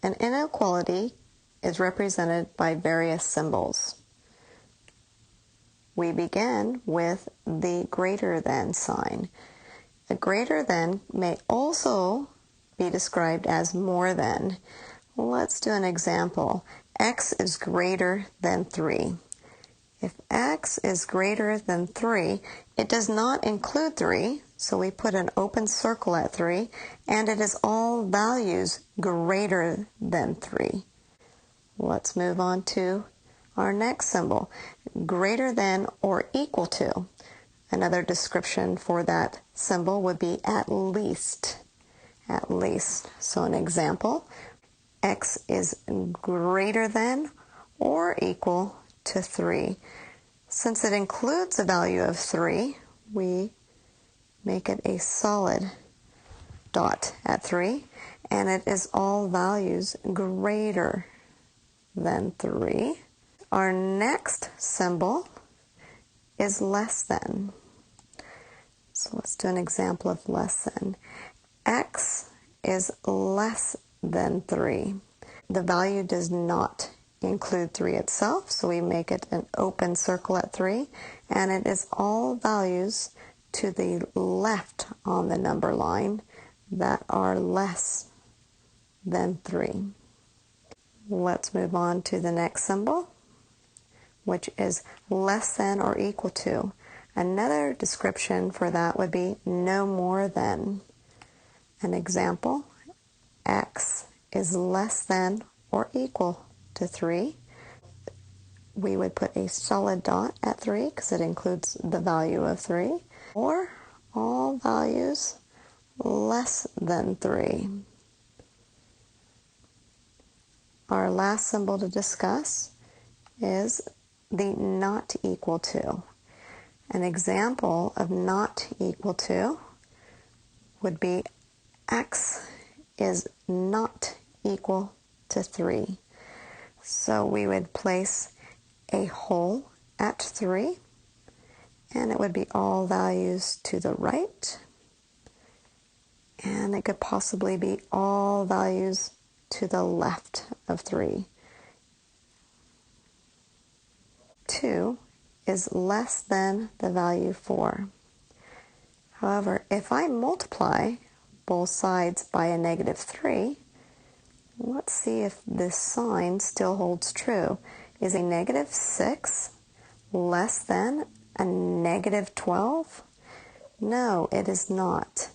An inequality is represented by various symbols. We begin with the greater than sign. A greater than may also be described as more than. Let's do an example. X is greater than 3. If x is greater than 3, it does not include 3, so we put an open circle at 3, and it is all values greater than 3. Let's move on to our next symbol, greater than or equal to. Another description for that symbol would be at least. At least. So an example, x is greater than or equal to 3. Since it includes a value of 3, we make it a solid dot at 3, and it is all values greater than 3. Our next symbol is less than. So let's do an example of less than. X is less than 3. The value does not include 3 itself, so we make it an open circle at 3, and it is all values to the left on the number line that are less than 3. Let's move on to the next symbol, which is less than or equal to. Another description for that would be no more than. An example, x is less than or equal to 3. We would put a solid dot at 3 because it includes the value of 3, or all values less than 3. Our last symbol to discuss is the not equal to. An example of not equal to would be x is not equal to 3. So we would place a hole at 3, and it would be all values to the right, and it could possibly be all values to the left of 3. 2 is less than the value 4. However, if I multiply both sides by a negative 3, let's see if this sign still holds true. Is a negative 6 less than a negative 12? No, it is not.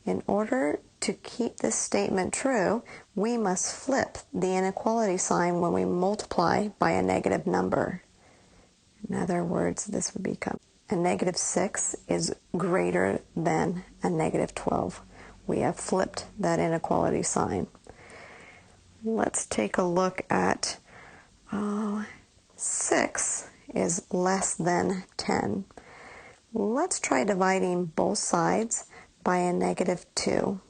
In order to keep this statement true, we must flip the inequality sign when we multiply by a negative number. In other words, this would become a negative 6 is greater than a negative 12. We have flipped that inequality sign. Let's take a look at 6 is less than 10. Let's try dividing both sides by a negative 2.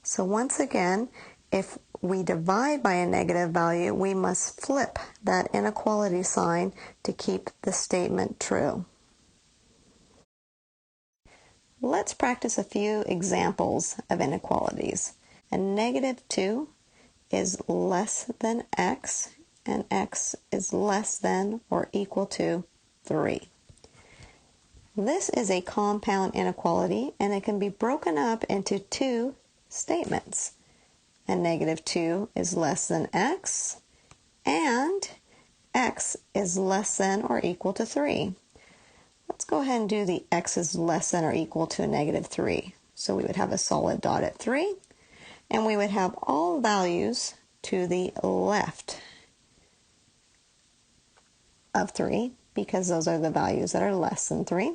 So once again, if we divide by a negative value, we must flip that inequality sign to keep the statement true. Let's practice a few examples of inequalities. A negative 2 is less than x, and x is less than or equal to 3. This is a compound inequality, and it can be broken up into two statements. A negative 2 is less than x, and x is less than or equal to 3. Let's go ahead and do the x is less than or equal to a negative 3. So we would have a solid dot at 3, and we would have all values to the left of 3, because those are the values that are less than 3.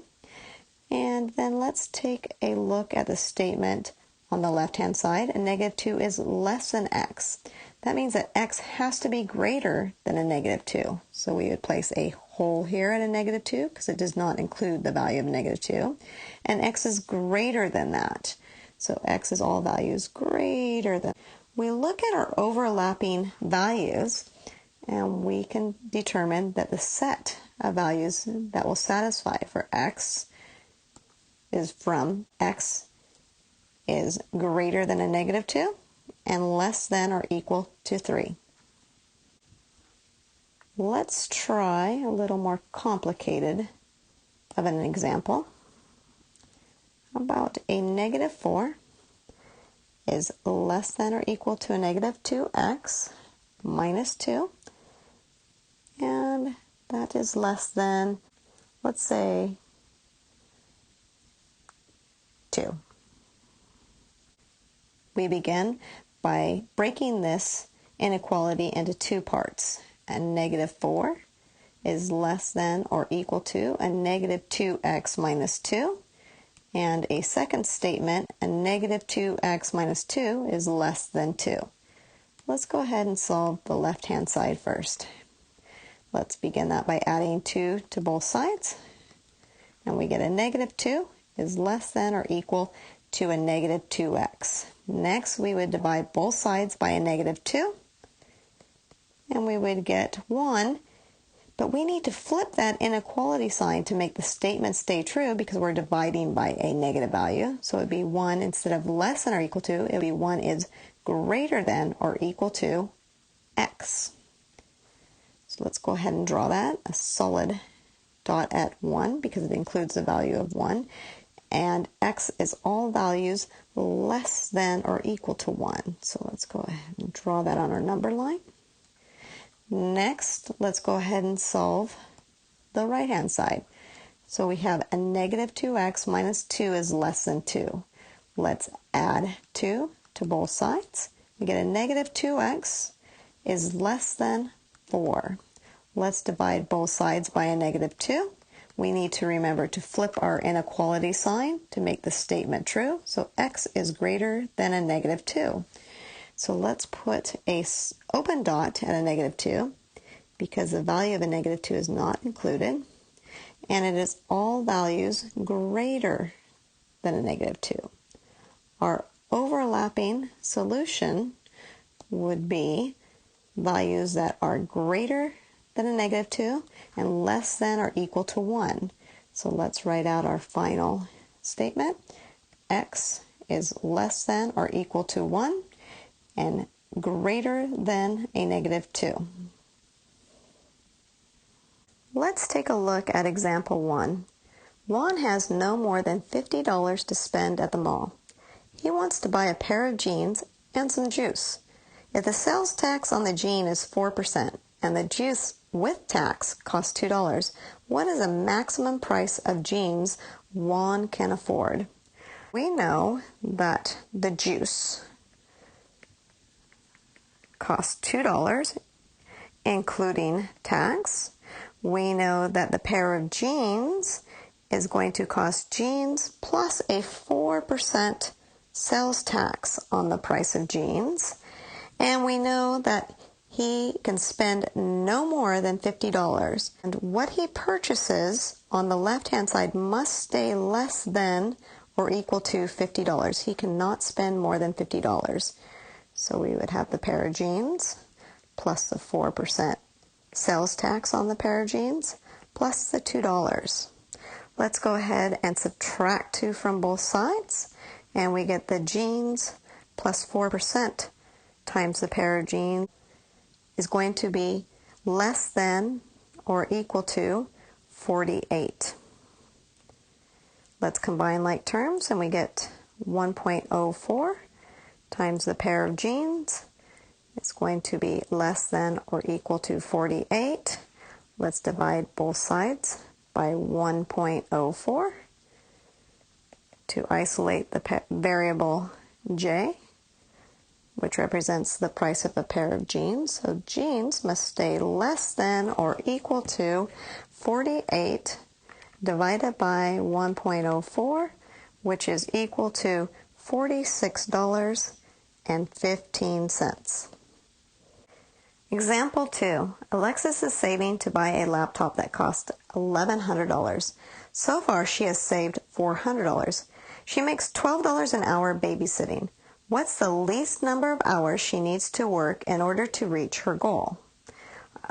And then let's take a look at the statement on the left-hand side. A negative 2 is less than x. That means that x has to be greater than a negative 2. So we would place a hole here at a negative 2 because it does not include the value of negative 2. And x is greater than that. So x is all values greater than. We look at our overlapping values, and we can determine that the set of values that will satisfy for x is from x is greater than a negative 2 and less than or equal to 3. Let's try a little more complicated of an example. About a negative 4 is less than or equal to a negative 2x minus 2, and that is less than, let's say, 2. We begin by breaking this inequality into two parts. A negative 4 is less than or equal to a negative 2x minus 2. And a second statement, a negative 2x minus 2 is less than 2. Let's go ahead and solve the left-hand side first. Let's begin that by adding 2 to both sides. And we get a negative 2 is less than or equal to a negative 2x. Next, we would divide both sides by a negative 2. And we would get 1. But we need to flip that inequality sign to make the statement stay true because we're dividing by a negative value. So it would be 1 instead of less than or equal to, it would be 1 is greater than or equal to x. So let's go ahead and draw that, a solid dot at 1 because it includes the value of 1. And x is all values less than or equal to 1. So let's go ahead and draw that on our number line. Next, let's go ahead and solve the right-hand side. So we have a negative 2x minus 2 is less than 2. Let's add 2 to both sides. We get a negative 2x is less than 4. Let's divide both sides by a negative 2. We need to remember to flip our inequality sign to make the statement true. So x is greater than a negative 2. So let's put a open dot at a negative 2 because the value of a negative 2 is not included. And it is all values greater than a negative 2. Our overlapping solution would be values that are greater than a negative 2 and less than or equal to 1. So let's write out our final statement. X is less than or equal to 1 and greater than a negative 2. Let's take a look at example 1. Juan has no more than $50 to spend at the mall. He wants to buy a pair of jeans and some juice. If the sales tax on the jean is 4% and the juice with tax costs $2, what is the maximum price of jeans Juan can afford? We know that the juice costs $2, including tax. We know that the pair of jeans is going to cost jeans plus a 4% sales tax on the price of jeans. And we know that he can spend no more than $50. And what he purchases on the left-hand side must stay less than or equal to $50. He cannot spend more than $50. So we would have the pair of jeans plus the 4% sales tax on the pair of jeans plus the $2. Let's go ahead and subtract 2 from both sides, and we get the jeans plus 4% times the pair of jeans is going to be less than or equal to 48. Let's combine like terms, and we get 1.04 times the pair of jeans. It's going to be less than or equal to 48. Let's divide both sides by 1.04 to isolate the variable j, which represents the price of a pair of jeans. So jeans must stay less than or equal to 48 divided by 1.04, which is equal to $46.15. Example 2. Alexis is saving to buy a laptop that costs $1,100. So far, she has saved $400. She makes $12 an hour babysitting. What's the least number of hours she needs to work in order to reach her goal?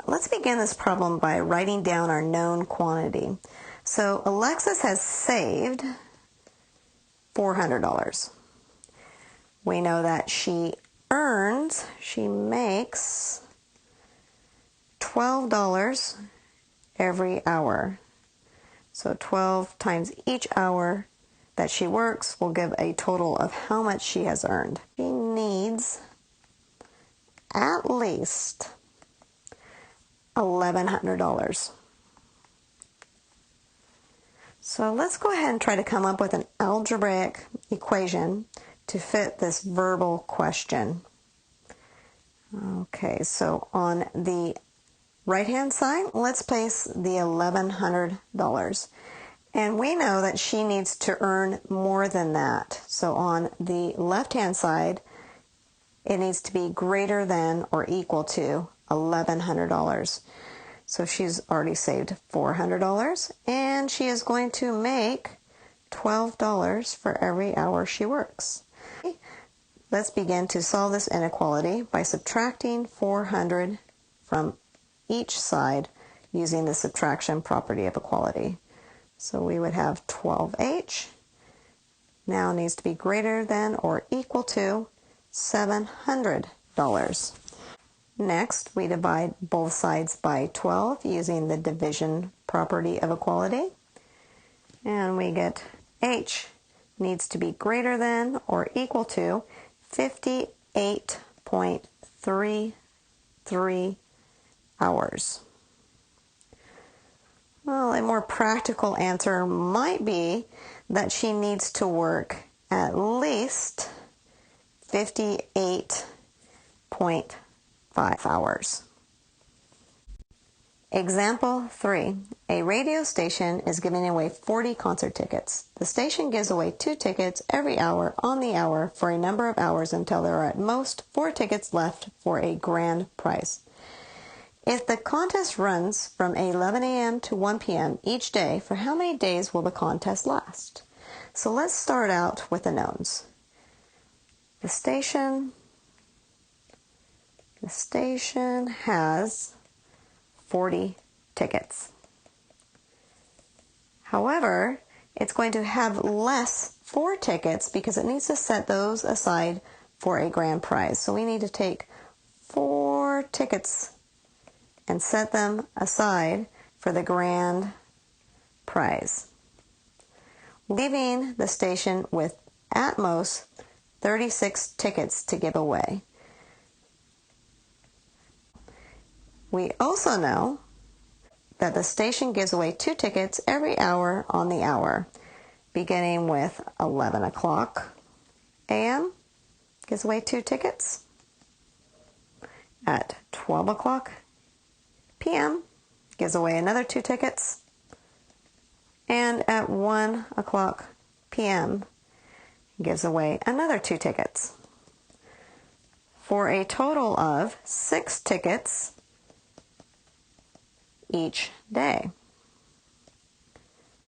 Let's begin this problem by writing down our known quantity. So Alexis has saved $400. We know that she makes $12 every hour. So 12 times each hour that she works will give a total of how much she has earned. She needs at least $1,100. So let's go ahead and try to come up with an algebraic equation to fit this verbal question. Okay, so on the right-hand side, let's place the $1,100. And we know that she needs to earn more than that. So on the left-hand side, it needs to be greater than or equal to $1,100. So she's already saved $400, and she is going to make $12 for every hour she works. Let's begin to solve this inequality by subtracting 400 from each side using the subtraction property of equality. So we would have 12H now needs to be greater than or equal to $700. Next, we divide both sides by 12 using the division property of equality. And we get H needs to be greater than or equal to 58.33 hours. Well, a more practical answer might be that she needs to work at least 58.5 hours. Example 3. A radio station is giving away 40 concert tickets. The station gives away 2 tickets every hour on the hour for a number of hours until there are at most 4 tickets left for a grand prize. If the contest runs from 11 a.m. to 1 p.m. each day, for how many days will the contest last? So let's start out with the knowns. The station has 40 tickets. However, it's going to have less 4 tickets because it needs to set those aside for a grand prize. So we need to take 4 tickets and set them aside for the grand prize, leaving the station with at most 36 tickets to give away. We also know that the station gives away 2 tickets every hour on the hour, beginning with 11 o'clock a.m. gives away 2 tickets. At 12 o'clock p.m. gives away another 2 tickets. And at 1 o'clock p.m. gives away another 2 tickets. For a total of 6 tickets each day.